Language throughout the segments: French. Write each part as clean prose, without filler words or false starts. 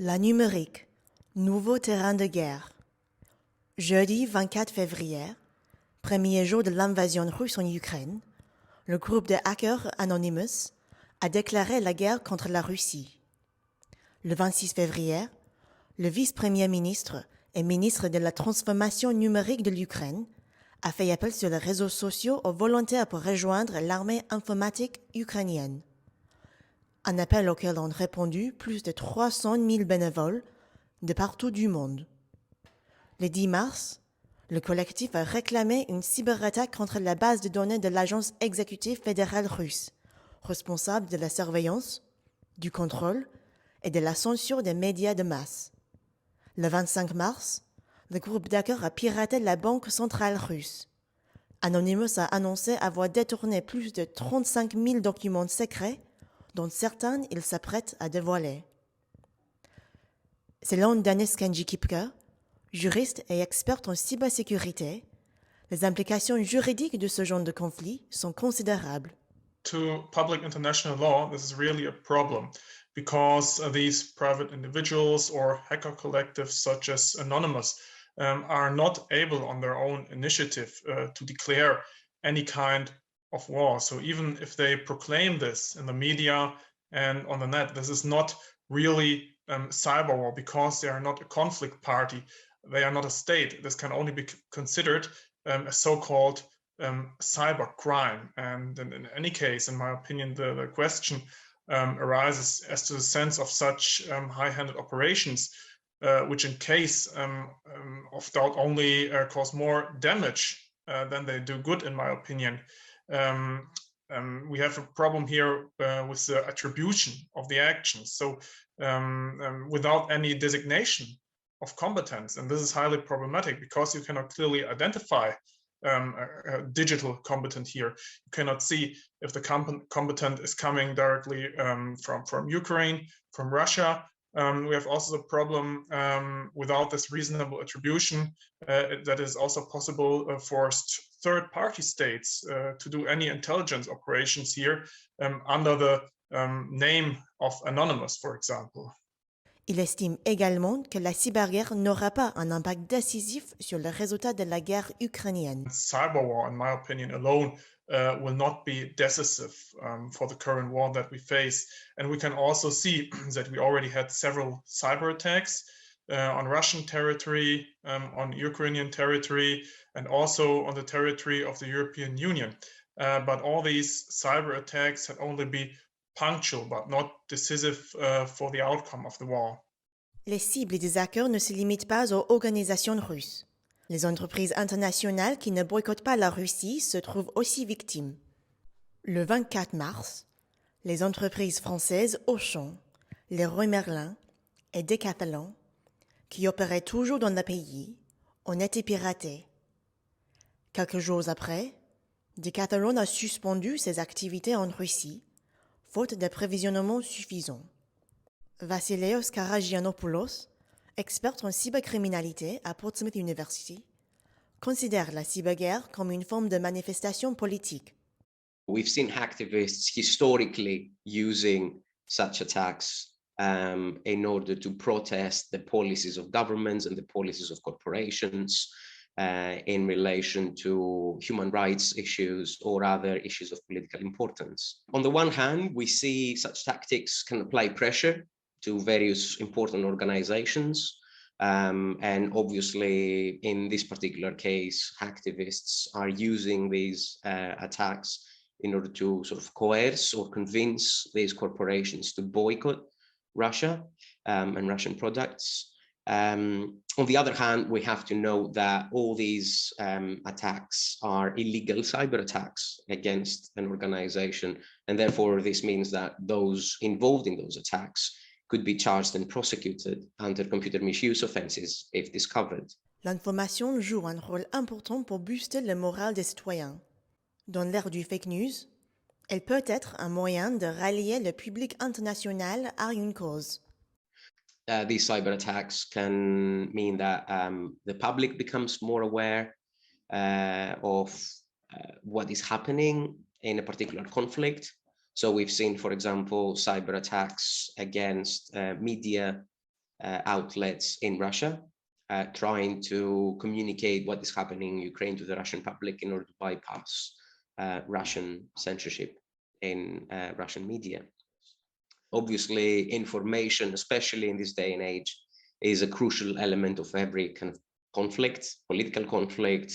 La numérique, nouveau terrain de guerre. Jeudi 24 février, premier jour de l'invasion russe en Ukraine, le groupe de hackers Anonymous a déclaré la guerre contre la Russie. Le 26 février, le vice-premier ministre et ministre de la transformation numérique de l'Ukraine a fait appel sur les réseaux sociaux aux volontaires pour rejoindre l'armée informatique ukrainienne. Un appel auquel ont répondu plus de 300 000 bénévoles de partout du monde. Le 10 mars, le collectif a réclamé une cyberattaque contre la base de données de l'agence exécutive fédérale russe, responsable de la surveillance, du contrôle et de la censure des médias de masse. Le 25 mars, le groupe d'hackers a piraté la banque centrale russe. Anonymous a annoncé avoir détourné plus de 35 000 documents secrets dont certains il s'apprête à dévoiler. Selon Dennis-Kenji, juriste et expert en cybersécurité, les implications juridiques de ce genre de conflit sont considérables. To public international law, this is really a problem because these private individuals or hacker collectives such as Anonymous are not able on their own initiative to declare any kind of war. So even if they proclaim this in the media and on the net, this is not really cyber war because they are not a conflict party. They are not a state. This can only be considered a so-called cyber crime. And in any case, in my opinion, the question arises as to the sense of such high-handed operations, which in case of doubt only cause more damage than they do good, in my opinion. We have a problem here with the attribution of the actions. So without any designation of competence, and this is highly problematic because you cannot clearly identify a digital combatant here. You cannot see if the combatant is coming directly from Ukraine, from Russia. We have also the problem without this reasonable attribution that is also possible for third-party states to do any intelligence operations here under the name of Anonymous, for example. Il estime également que la cyberguerre n'aura pas un impact décisif sur le résultat de la guerre ukrainienne. Cyber war, in my opinion, alone will not be decisive for the current war that we face. And we can also see that we already had several cyber attacks on Russian territory, on Ukrainian territory, and also on the territory of the European Union. But all these cyber attacks had only been punctual, but not decisive for the outcome of the war. Les cibles des hackers ne se limitent pas aux organisations russes. Les entreprises internationales qui ne boycottent pas la Russie se trouvent aussi victimes. Le 24 mars, les entreprises françaises Auchan, Leroy Merlin et Decathlon, qui opéraient toujours dans le pays, ont été piratées. Quelques jours après, Decathlon a suspendu ses activités en Russie, faute d'approvisionnement suffisant. Vassilios Karagianopoulos, expert en cybercriminalité à Portsmouth University, considère la cyberguerre comme une forme de manifestation politique. We've seen hacktivists historically using such attacks in order to protest the policies of governments and the policies of corporations in relation to human rights issues or other issues of political importance. On the one hand, we see such tactics can apply pressure to various important organizations. And obviously, in this particular case, hacktivists are using these attacks in order to sort of coerce or convince these corporations to boycott Russia and Russian products. On the other hand, we have to note that all these attacks are illegal cyber attacks against an organization, and therefore this means that those involved in those attacks could be charged and prosecuted under computer misuse offenses if discovered. L'information joue un rôle important pour booster le moral des citoyens. Dans l'ère du fake news, elle peut être un moyen de rallier le public international à une cause. These cyber attacks can mean that the public becomes more aware of what is happening in a particular conflict. So we've seen, for example, cyber attacks against media outlets in Russia, trying to communicate what is happening in Ukraine to the Russian public in order to bypass Russian censorship in Russian media. Obviously, information, especially in this day and age, is a crucial element of every kind of conflict, political conflict,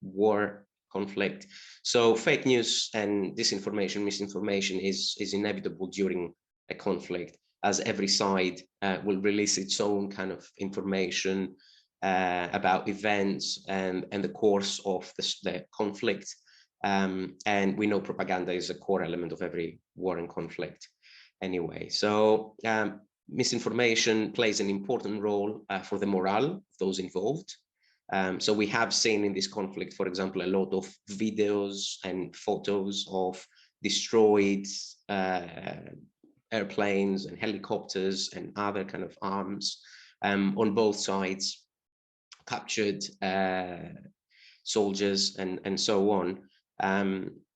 war conflict. So fake news and disinformation, misinformation is inevitable during a conflict, as every side will release its own kind of information about events and the course of the conflict. And we know propaganda is a core element of every war and conflict anyway. So misinformation plays an important role for the morale of those involved. So we have seen in this conflict, for example, a lot of videos and photos of destroyed airplanes and helicopters and other kind of arms on both sides, captured soldiers and so on.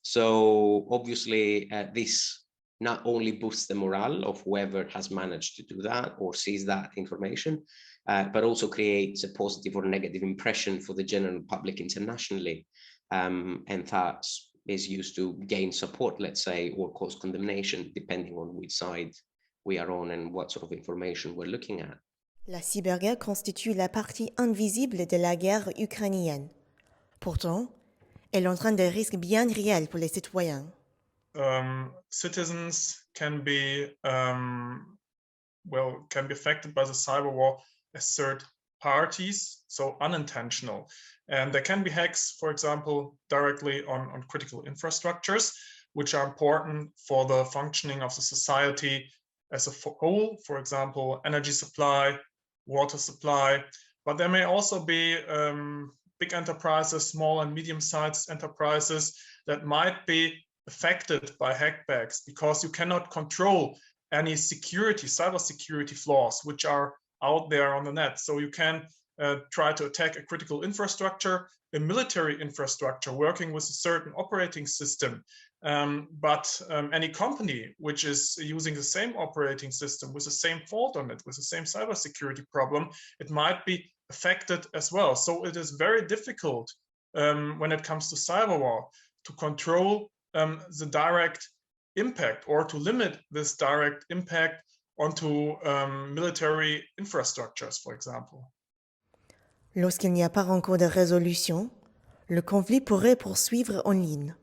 So obviously this not only boosts the morale of whoever has managed to do that or sees that information, but also creates a positive or negative impression for the general public internationally. And that is used to gain support, let's say, or cause condemnation, depending on which side we are on and what sort of information we're looking at. La cyberguerre constitue la partie invisible de la guerre ukrainienne. Pourtant, elle entraîne des risques bien réels pour les citoyens. Citizens can be affected by the cyber war as third parties, so unintentional. And there can be hacks, for example, directly on critical infrastructures, which are important for the functioning of the society as a whole, for example, energy supply, water supply. But there may also be big enterprises, small and medium-sized enterprises that might be affected by hackbacks because you cannot control any cybersecurity flaws which are out there on the net. So you can try to attack a critical infrastructure, a military infrastructure working with a certain operating system. But any company which is using the same operating system with the same fault on it, with the same cybersecurity problem, it might be affected as well. So it is very difficult when it comes to cyber war to control the direct impact or to limit this direct impact onto military infrastructures, for example. Lorsqu'il n'y a pas encore de résolution, le conflit pourrait poursuivre en ligne.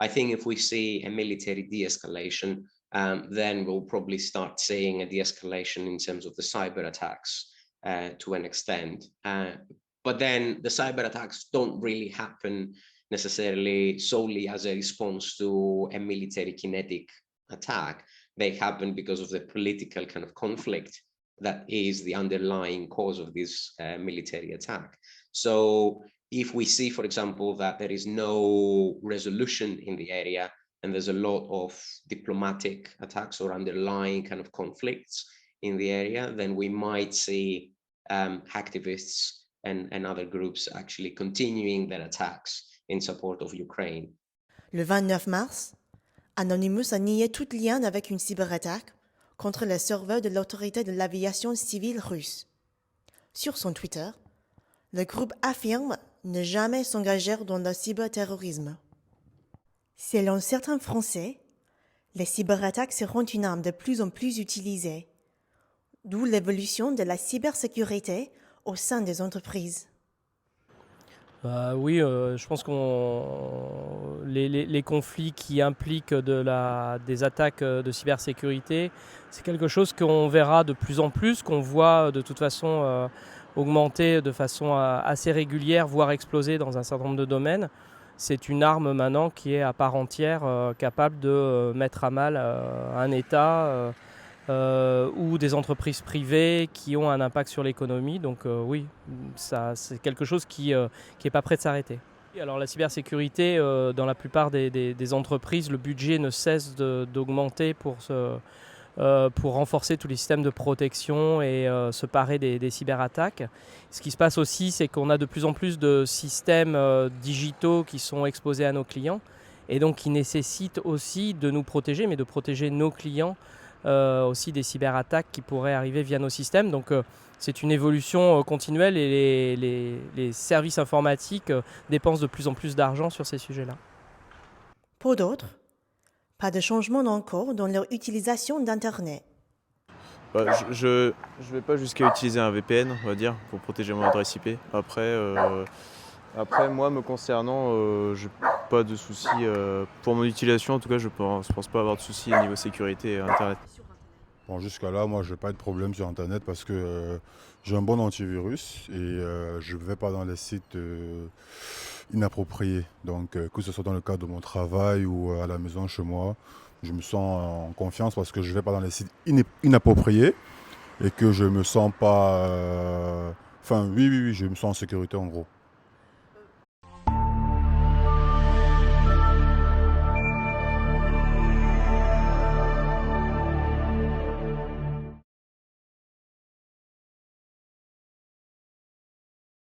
I think if we see a military de-escalation, then we'll probably start seeing a de-escalation in terms of the cyber attacks to an extent. But then the cyber attacks don't really happen necessarily solely as a response to a military kinetic attack. They happen because of the political kind of conflict that is the underlying cause of this military attack. So if we see, for example, that there is no resolution in the area and there's a lot of diplomatic attacks or underlying kind of conflicts in the area, then we might see activists and other groups actually continuing their attacks in support of Ukraine. Le 29 mars, Anonymous a nié tout lien avec une cyberattaque contre les serveurs de l'autorité de l'aviation civile russe. Sur son Twitter, le groupe affirme ne jamais s'engager dans le cyberterrorisme. Selon certains Français, les cyberattaques seront une arme de plus en plus utilisée, d'où l'évolution de la cybersécurité au sein des entreprises. Oui, je pense que les conflits qui impliquent des attaques de cybersécurité, c'est quelque chose qu'on verra de plus en plus, qu'on voit de toute façon augmenter de façon assez régulière, voire exploser dans un certain nombre de domaines. C'est une arme maintenant qui est à part entière capable de mettre à mal un État ou des entreprises privées qui ont un impact sur l'économie. Donc oui, ça, c'est quelque chose qui n'est pas prêt de s'arrêter. Alors la cybersécurité, dans la plupart des entreprises, le budget ne cesse d'augmenter pour renforcer tous les systèmes de protection et se parer des cyberattaques. Ce qui se passe aussi, c'est qu'on a de plus en plus de systèmes digitaux qui sont exposés à nos clients et donc qui nécessitent aussi de nous protéger, mais de protéger nos clients aussi des cyberattaques qui pourraient arriver via nos systèmes. Donc c'est une évolution continuelle et les services informatiques dépensent de plus en plus d'argent sur ces sujets-là. Pour d'autres, pas de changement encore dans leur utilisation d'Internet. Je vais pas jusqu'à utiliser un VPN, on va dire, pour protéger mon adresse IP. Après, moi, me concernant, j'ai pas de soucis. Pour mon utilisation, en tout cas, je pense pas avoir de soucis au niveau sécurité Internet. Bon, jusqu'à là, moi, je n'ai pas de problème sur Internet parce que j'ai un bon antivirus et je ne vais pas dans les sites inappropriés. Donc, que ce soit dans le cadre de mon travail ou à la maison chez moi, je me sens en confiance parce que je ne vais pas dans les sites inappropriés et que je me sens pas... oui, je me sens en sécurité en gros.